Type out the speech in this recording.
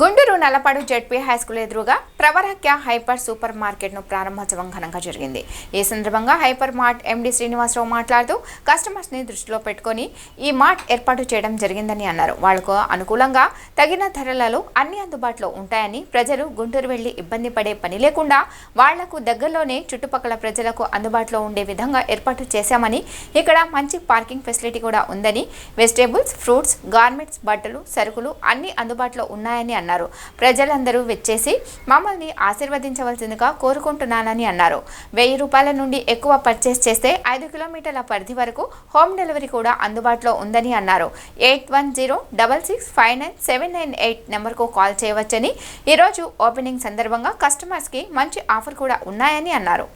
Guntur Nallapadu ZP high school ఎదురుగా Pravarakhya hyper super మార్కెట్ను ప్రారంభోత్సవం ఘనంగా జరిగింది. ఈ సందర్భంగా హైపర్ మార్ట్ ఎండీ శ్రీనివాసరావు మాట్లాడుతూ కస్టమర్స్ని దృష్టిలో పెట్టుకుని ఈ మార్ట్ ఏర్పాటు చేయడం జరిగిందని అన్నారు. వాళ్లకు అనుకూలంగా తగిన ధరలలో అన్ని అందుబాటులో ఉంటాయని, ప్రజలు గుంటూరు వెళ్లి ఇబ్బంది పడే పని లేకుండా వాళ్లకు దగ్గరలోనే చుట్టుపక్కల ప్రజలకు అందుబాటులో ఉండే విధంగా ఏర్పాటు చేశామని, ఇక్కడ మంచి పార్కింగ్ ఫెసిలిటీ కూడా ఉందని, వెజిటేబుల్స్, ఫ్రూట్స్, గార్మెంట్స్, బట్టలు, సరుకులు అన్ని అందుబాటులో ఉన్నాయని అన్నారు. ప్రజలందరూ వచ్చేసి మమ్మల్ని ఆశీర్వదించవలసిందిగా కోరుకుంటున్నానని అన్నారు. 1000 రూపాయల నుండి ఎక్కువ పర్చేస్ చేస్తే 5 కిలోమీటర్ల పరిధి వరకు హోమ్ డెలివరీ కూడా అందుబాటులో ఉందని అన్నారు. 8106659798 నెంబర్కు కాల్ చేయవచ్చని, ఈరోజు ఓపెనింగ్ సందర్భంగా కస్టమర్స్కి మంచి ఆఫర్ కూడా ఉన్నాయని అన్నారు.